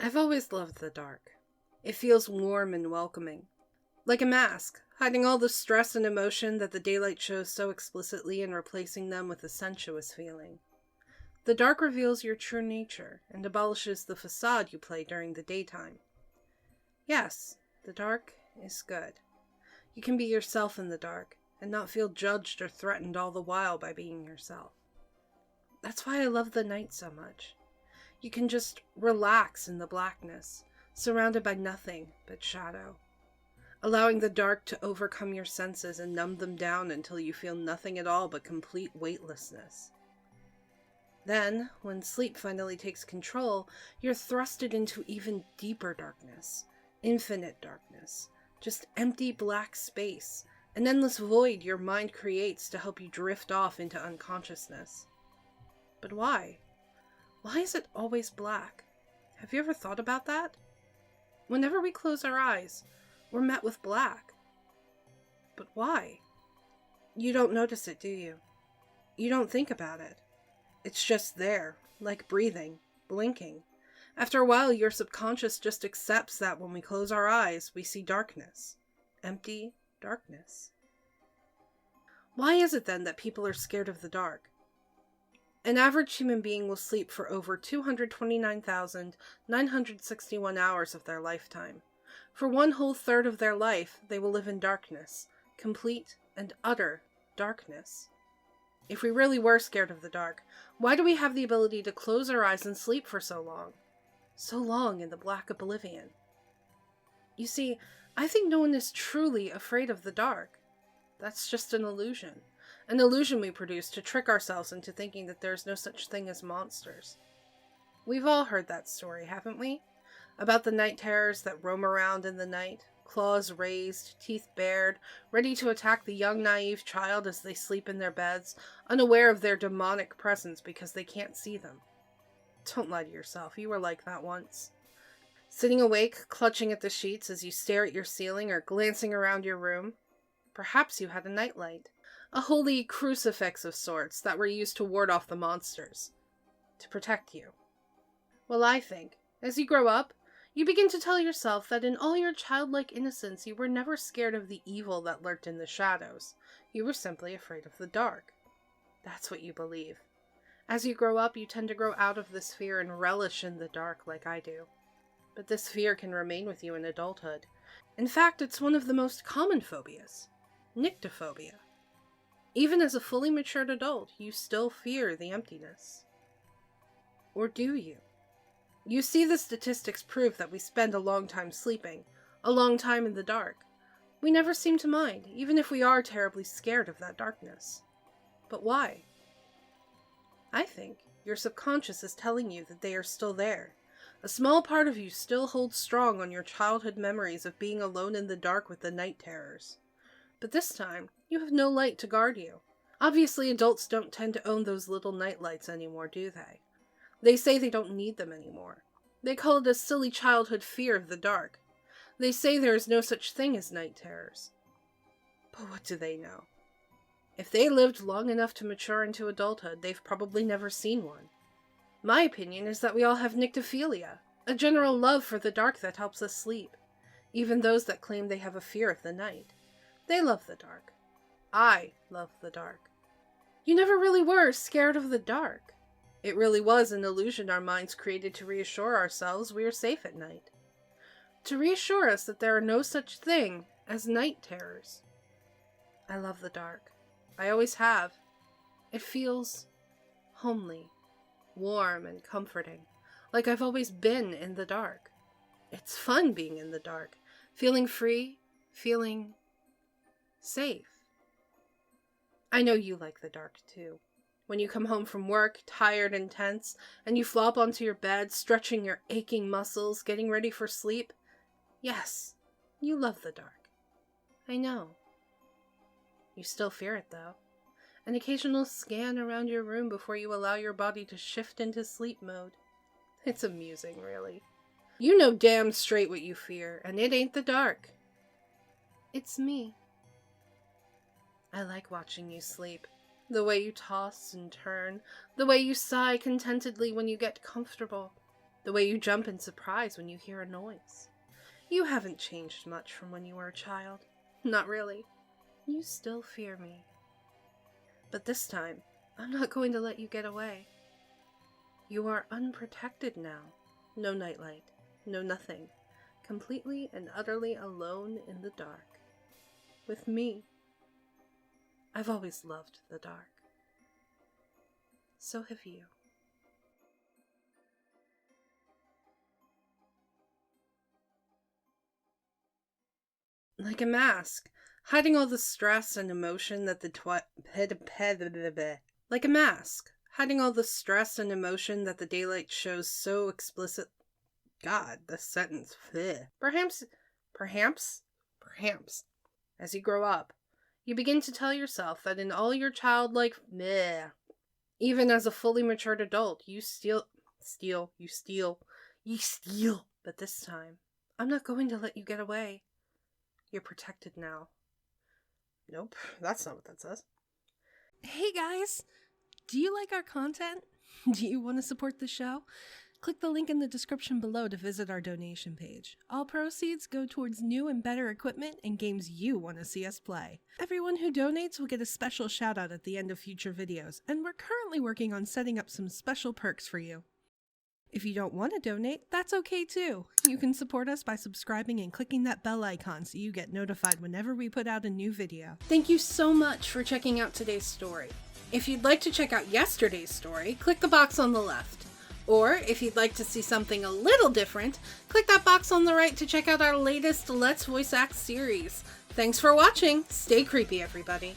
I've always loved the dark. It feels warm and welcoming. Like a mask, hiding all the stress and emotion that the daylight shows so explicitly and replacing them with a sensuous feeling. The dark reveals your true nature and abolishes the facade you play during the daytime. Yes, the dark is good. You can be yourself in the dark and not feel judged or threatened all the while by being yourself. That's why I love the night so much. You can just relax in the blackness, surrounded by nothing but shadow, allowing the dark to overcome your senses and numb them down until you feel nothing at all but complete weightlessness. Then, when sleep finally takes control, you're thrusted into even deeper darkness, infinite darkness, just empty black space, an endless void your mind creates to help you drift off into unconsciousness. But why? Why is it always black? Have you ever thought about that? Whenever we close our eyes, we're met with black. But why? You don't notice it, do you? You don't think about it. It's just there, like breathing, blinking. After a while, your subconscious just accepts that when we close our eyes, we see darkness. Empty darkness. Why is it then that people are scared of the dark? An average human being will sleep for over 229,961 hours of their lifetime. For one whole third of their life, they will live in darkness, complete and utter darkness. If we really were scared of the dark, why do we have the ability to close our eyes and sleep for so long? So long in the black oblivion. You see, I think no one is truly afraid of the dark. That's just an illusion. An illusion we produce to trick ourselves into thinking that there's no such thing as monsters. We've all heard that story, haven't we? About the night terrors that roam around in the night, claws raised, teeth bared, ready to attack the young naive child as they sleep in their beds, unaware of their demonic presence because they can't see them. Don't lie to yourself, you were like that once. Sitting awake, clutching at the sheets as you stare at your ceiling or glancing around your room. Perhaps you had a nightlight. A holy crucifix of sorts that were used to ward off the monsters. To protect you. Well, I think, as you grow up, you begin to tell yourself that in all your childlike innocence you were never scared of the evil that lurked in the shadows. You were simply afraid of the dark. That's what you believe. As you grow up, you tend to grow out of this fear and relish in the dark like I do. But this fear can remain with you in adulthood. In fact, it's one of the most common phobias. Nychtophobia. Even as a fully matured adult, you still fear the emptiness. Or do you? You see, the statistics prove that we spend a long time sleeping, a long time in the dark. We never seem to mind, even if we are terribly scared of that darkness. But why? I think your subconscious is telling you that they are still there. A small part of you still holds strong on your childhood memories of being alone in the dark with the night terrors. But this time, you have no light to guard you. Obviously, adults don't tend to own those little night lights anymore, do they? They say they don't need them anymore. They call it a silly childhood fear of the dark. They say there is no such thing as night terrors. But what do they know? If they lived long enough to mature into adulthood, they've probably never seen one. My opinion is that we all have nyctophilia, a general love for the dark that helps us sleep. Even those that claim they have a fear of the night. They love the dark. I love the dark. You never really were scared of the dark. It really was an illusion our minds created to reassure ourselves we are safe at night. To reassure us that there are no such thing as night terrors. I love the dark. I always have. It feels homely, warm and comforting, like I've always been in the dark. It's fun being in the dark, feeling free, feeling safe. I know you like the dark too. When you come home from work, tired and tense, and you flop onto your bed, stretching your aching muscles, getting ready for sleep. Yes, you love the dark. I know. You still fear it though. An occasional scan around your room before you allow your body to shift into sleep mode. It's amusing, really. You know damn straight what you fear, and it ain't the dark. It's me. I like watching you sleep. The way you toss and turn. The way you sigh contentedly when you get comfortable. The way you jump in surprise when you hear a noise. You haven't changed much from when you were a child. Not really. You still fear me. But this time, I'm not going to let you get away. You are unprotected now. No nightlight. No nothing. Completely and utterly alone in the dark. With me. I've always loved the dark. So have you. Like a mask, hiding all the stress and emotion that the Like a mask, hiding all the stress and emotion that the daylight shows so explicit. God, this sentence. Perhaps. As you grow up, you begin to tell yourself that in all your childlike even as a fully matured adult, you steal. But this time, I'm not going to let you get away. You're protected now. Nope, that's not what that says. Hey guys, do you like our content? Do you want to support the show? Click the link in the description below to visit our donation page. All proceeds go towards new and better equipment and games you want to see us play. Everyone who donates will get a special shout out at the end of future videos, and we're currently working on setting up some special perks for you. If you don't want to donate, that's okay too. You can support us by subscribing and clicking that bell icon so you get notified whenever we put out a new video. Thank you so much for checking out today's story. If you'd like to check out yesterday's story, click the box on the left. Or, if you'd like to see something a little different, click that box on the right to check out our latest Let's Voice Act series. Thanks for watching! Stay creepy, everybody!